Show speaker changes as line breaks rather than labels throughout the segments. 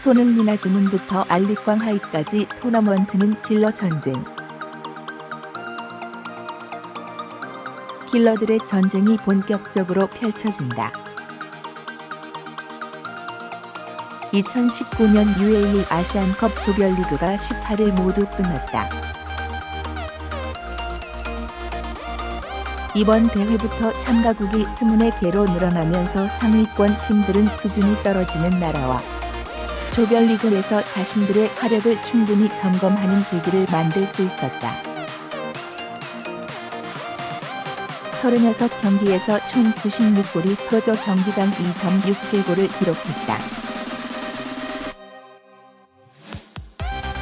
손흥민 아즈문부터 알릭광 하이까지 토너먼트는 킬러 전쟁. 킬러들의 전쟁이 본격적으로 펼쳐진다. 2019년 UAE 아시안컵 조별리그가 18일 모두 끝났다. 이번 대회부터 참가국이 24개로 늘어나면서 상위권 팀들은 수준이 떨어지는 나라와 조별리그에서 자신들의 화력을 충분히 점검하는 계기를 만들 수 있었다. 36경기에서 총 96골이 터져 경기당 2.67골을 기록했다.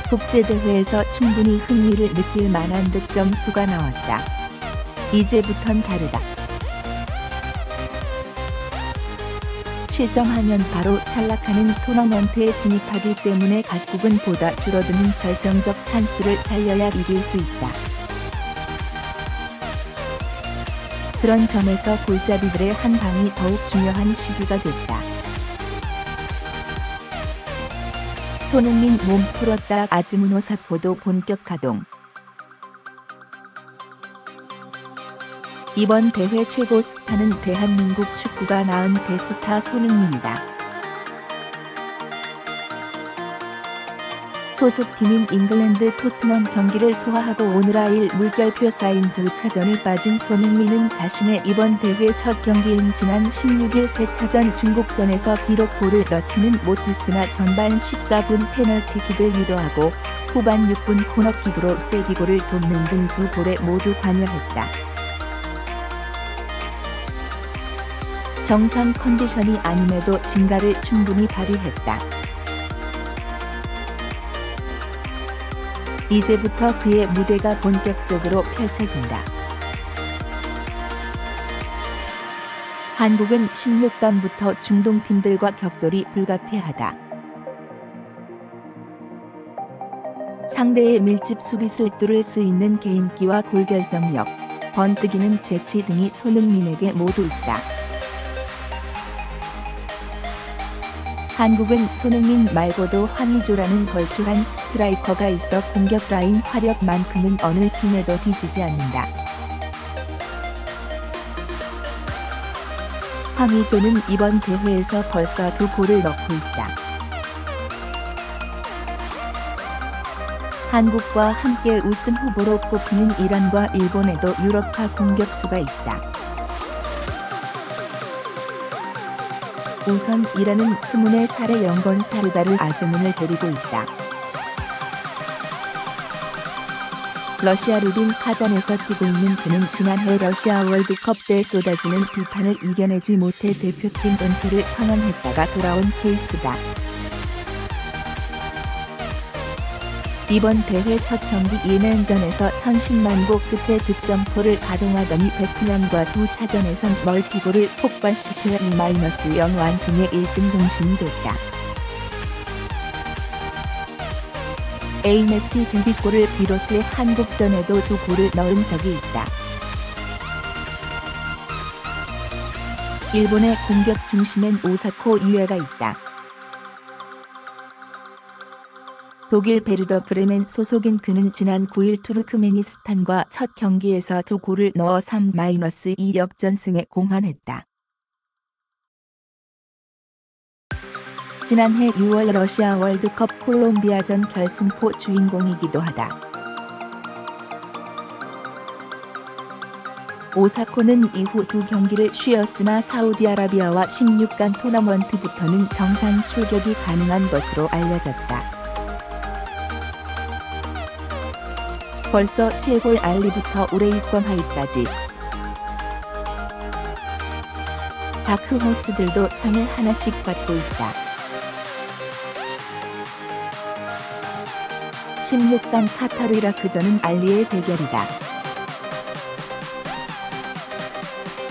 국제대회에서 충분히 흥미를 느낄 만한 득점 수가 나왔다. 이제부턴 다르다. 실점하면 바로 탈락하는 토너먼트에 진입하기 때문에 각국은 보다 줄어드는 결정적 찬스를 살려야 이길 수 있다. 그런 점에서 골잡이들의 한 방이 더욱 중요한 시기가 됐다. 손흥민 몸 풀었다. 아즈문 오사코도 본격 가동. 이번 대회 최고 스타는 대한민국 축구가 낳은 대스타 손흥민이다. 소속팀인 잉글랜드 토트넘 경기를 소화하고 오늘아일 물결표 쌓인 2차전을 빠진 손흥민은 자신의 이번 대회 첫 경기인 지난 16일 3차전 중국전에서 비록 골을 넣지는 못했으나 전반 14분 페널티킥을 유도하고 후반 6분 코너킥으로 세기골을 돕는 등 2골에 모두 관여했다. 정상 컨디션이 아님에도 진가를 충분히 발휘했다. 이제부터 그의 무대가 본격적으로 펼쳐진다. 한국은 16강부터 중동팀들과 격돌이 불가피하다. 상대의 밀집 수비를 뚫을 수 있는 개인기와 골결정력, 번뜩이는 재치 등이 손흥민에게 모두 있다. 한국은 손흥민 말고도 황의조라는 걸출한 스트라이커가 있어 공격 라인 화력만큼은 어느 팀에도 뒤지지 않는다. 황의조는 이번 대회에서 벌써 2골을 넣고 있다. 한국과 함께 우승 후보로 꼽히는 이란과 일본에도 유럽파 공격수가 있다. 우선 이란은 24살의 영건 사르다르 아즈문을 데리고 있다. 러시아 루빈 카잔에서 뛰고 있는 그는 지난해 러시아 월드컵 때 쏟아지는 비판을 이겨내지 못해 대표팀 은퇴를 선언했다가 돌아온 케이스다. 이번 대회 첫 경기 예멘전에서 1010만보 끝에 득점포를 가동하더니 베트남과 2차전에선 멀티골을 폭발시켜 2-0 완승의 1등 공신이 됐다. A매치 데뷔골을 비롯해 한국전에도 2골을 넣은 적이 있다. 일본의 공격 중심엔 오사코 이웨가 있다. 독일 베르더 브레멘 소속인 그는 지난 9일 투르크메니스탄과 첫 경기에서 2골을 넣어 3-2 역전승에 공헌했다. 지난해 6월 러시아 월드컵 콜롬비아전 결승포 주인공이기도 하다. 오사코는 이후 2경기를 쉬었으나 사우디아라비아와 16강 토너먼트부터는 정상 출격이 가능한 것으로 알려졌다. 벌써 7골 알리부터 우레이권 하이까지 다크호스들도 창을 하나씩 받고 있다. 16강 카타르 이라크전은 알리의 대결이다.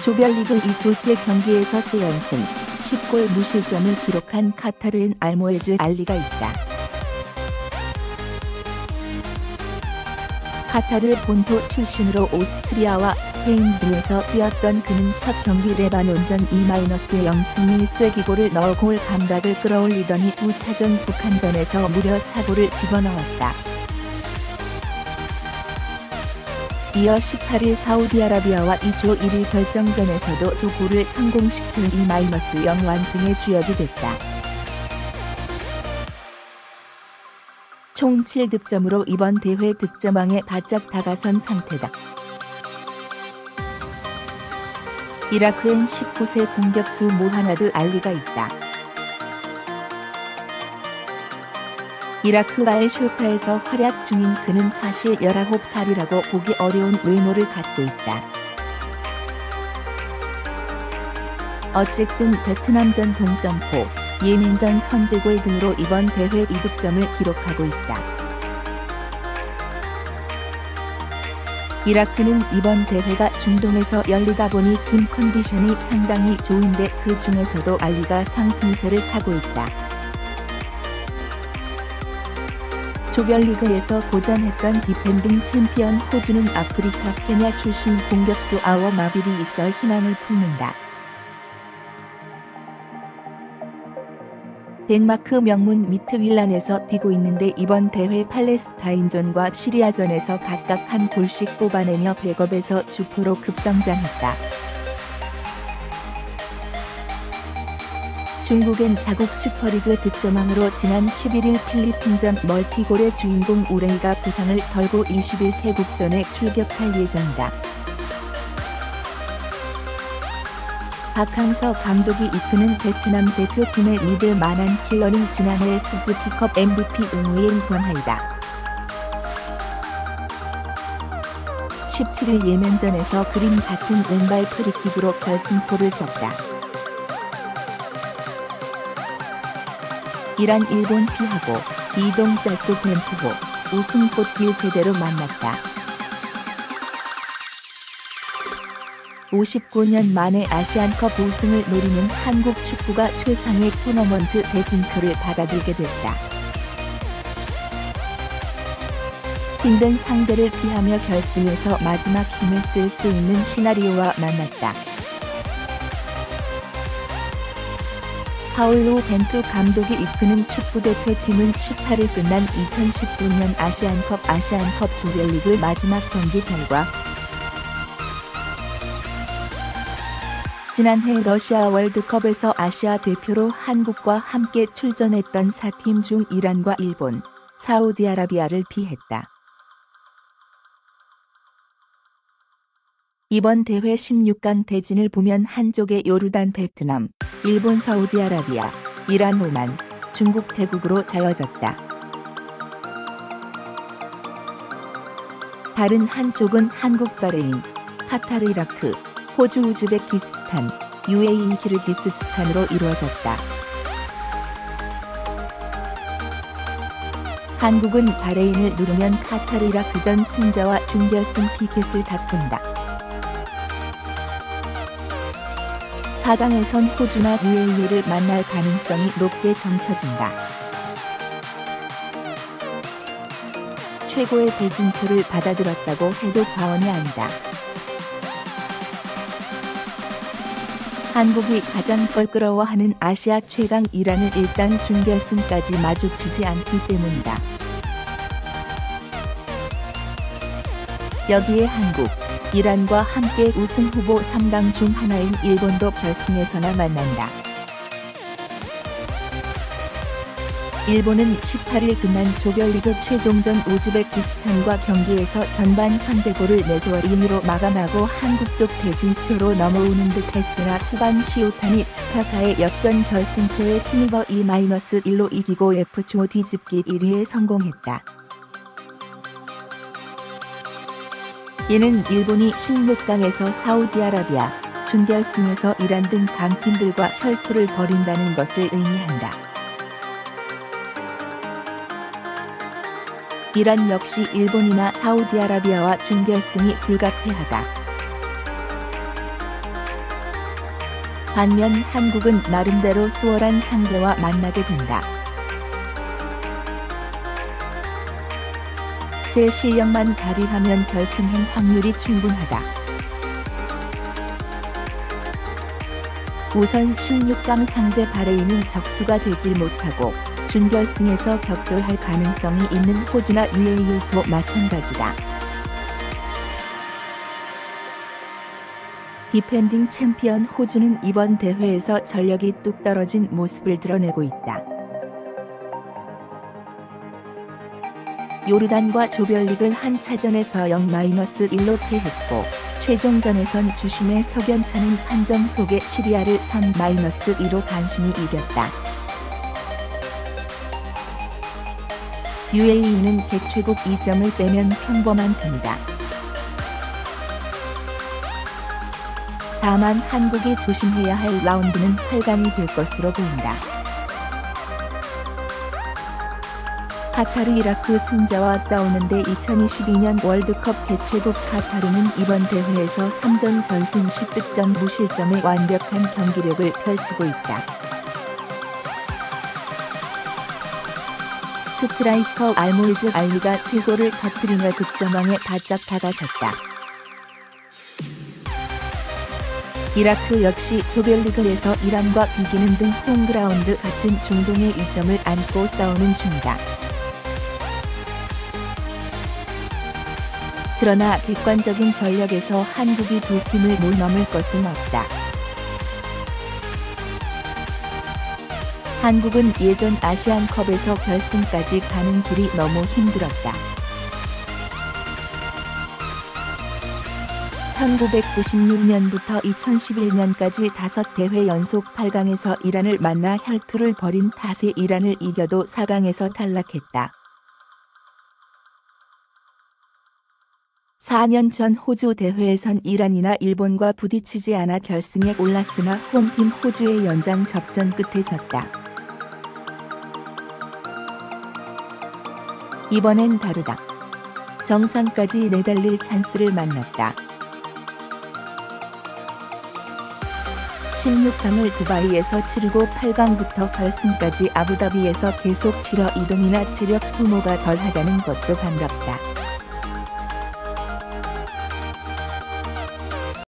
조별리그 2조스의 경기에서 3연승, 10골 무실점을 기록한 카타르엔 알모에즈 알리가 있다. 카타르 본토 출신으로 오스트리아와 스페인 등에서 뛰었던 그는 첫 경기 레바논전 2-0 승리 1쇄기골을 넣어 골 감각을 끌어올리더니 2차전 북한전에서 무려 4골을 집어넣었다. 이어 18일 사우디아라비아와 2조 1위 결정전에서도 2골을 성공시킨 2-0 완승의 주역이 됐다. 총 7득점으로 이번 대회 득점왕에 바짝 다가선 상태다. 이라크엔 19세 공격수 모하마드 알리가 있다. 이라크 알쇼타에서 활약 중인 그는 사실 19살이라고 보기 어려운 외모를 갖고 있다. 어쨌든 베트남전 동점포, 예멘전 선제골 등으로 이번 대회 2득점을 기록하고 있다. 이라크는 이번 대회가 중동에서 열리다 보니 팀 컨디션이 상당히 좋은데 그 중에서도 알리가 상승세를 타고 있다. 조별리그에서 고전했던 디펜딩 챔피언 호주는 아프리카 케냐 출신 공격수 아워 마빌이 있어 희망을 품는다. 덴마크 명문 미트윌란에서 뛰고 있는데 이번 대회 팔레스타인전과 시리아전에서 각각 한 골씩 뽑아내며 백업에서 주포로 급성장했다. 중국엔 자국 슈퍼리그 득점왕으로 지난 11일 필리핀전 멀티골의 주인공 우레이가 부상을 덜고 20일 태국전에 출격할 예정이다. 박항서 감독이 이끄는 베트남 대표팀의 믿을 만한 킬러는 지난해 스즈키컵 MVP 응우엔 권하이다. 17일 예멘전에서 그림 같은 왼발 프리킥으로 결승골을 썼다. 이란 일본 피하고 이동 짧고 벤투호 우승 꽃길 제대로 만났다. 59년 만에 아시안컵 우승을 노리는 한국 축구가 최상의 토너먼트 대진표를 받아들게 됐다. 힘든 상대를 피하며 결승에서 마지막 힘을 쓸 수 있는 시나리오와 만났다. 파울로 벤투 감독이 이끄는 축구대표팀은 18일 끝난 2019년 아시안컵 조별리그 마지막 경기 결과 지난해 러시아 월드컵에서 아시아 대표로 한국과 함께 출전했던 4팀 중 이란과 일본, 사우디아라비아를 피했다. 이번 대회 16강 대진을 보면 한쪽에 요르단 베트남, 일본 사우디아라비아, 이란 오만, 중국 태국으로 짜여졌다. 다른 한쪽은 한국 바레인, 카타르 이라크, 호주 우즈베키스탄, UAE 키르기스스탄으로 이루어졌다. 한국은 바레인을 누르면 카타르 이라크전 승자와 준결승 티켓을 다툰다. 4강에선 호주나 UAE를 만날 가능성이 높게 점쳐진다. 최고의 대진표를 받아들었다고 해도 과언이 아니다. 한국이 가장 껄끄러워하는 아시아 최강 이란을 일단 준결승까지 마주치지 않기 때문이다. 여기에 한국, 이란과 함께 우승 후보 3강 중 하나인 일본도 결승에서나 만난다. 일본은 18일 끝난 조별리그 최종전 우즈베키스탄과 경기에서 전반 선제골을 내줘 2-2로 마감하고 한국 쪽 대진표로 넘어오는 듯 했으나 후반 시오타니 츠카사의 역전 결승포에 힘입어 2-1로 이기고 F조 뒤집기 1위에 성공했다. 이는 일본이 16강에서 사우디아라비아, 준결승에서 이란 등 강팀들과 혈투를 벌인다는 것을 의미한다. 이란 역시 일본이나 사우디아라비아와 준결승이 불가피하다. 반면 한국은 나름대로 수월한 상대와 만나게 된다. 실제 실력만 발휘하면 결승행 확률이 충분하다. 우선 16강 상대 바레인은 적수가 되질 못하고 준결승에서 격돌할 가능성이 있는 호주나 UAE도 마찬가지다. 디펜딩 챔피언 호주는 이번 대회에서 전력이 뚝 떨어진 모습을 드러내고 있다. 요르단과 조별리그 한 차전에서 0-1로 패했고 최종전에선 주심의 석연찮은 판정 속에 시리아를 3-2로 간신히 이겼다. UAE는 개최국 2점을 빼면 평범한 편이다. 다만 한국이 조심해야 할 라운드는 8강이 될 것으로 보인다. 카타르 이라크 승자와 싸우는데 2022년 월드컵 개최국 카타르는 이번 대회에서 3전 전승 10득점 무실점의 완벽한 경기력을 펼치고 있다. 스트라이커 알몰즈 알리가 7골을 터뜨리며 득점왕에 바짝 다가섰다. 이라크 역시 조별리그에서 이란과 비기는 등 홈그라운드 같은 중동의 이점을 안고 싸우는 중이다. 그러나 객관적인 전력에서 한국이 두 팀을 못 넘을 것은 없다. 한국은 예전 아시안컵에서 결승까지 가는 길이 너무 힘들었다. 1996년부터 2011년까지 5대회 연속 8강에서 이란을 만나 혈투를 벌인 탓에 이란을 이겨도 4강에서 탈락했다. 4년 전 호주 대회에선 이란이나 일본과 부딪히지 않아 결승에 올랐으나 홈팀 호주의 연장 접전 끝에 졌다. 이번엔 다르다. 정상까지 내달릴 찬스를 만났다. 16강을 두바이에서 치르고 8강부터 결승까지 아부다비에서 계속 치러 이동이나 체력 소모가 덜하다는 것도 반갑다.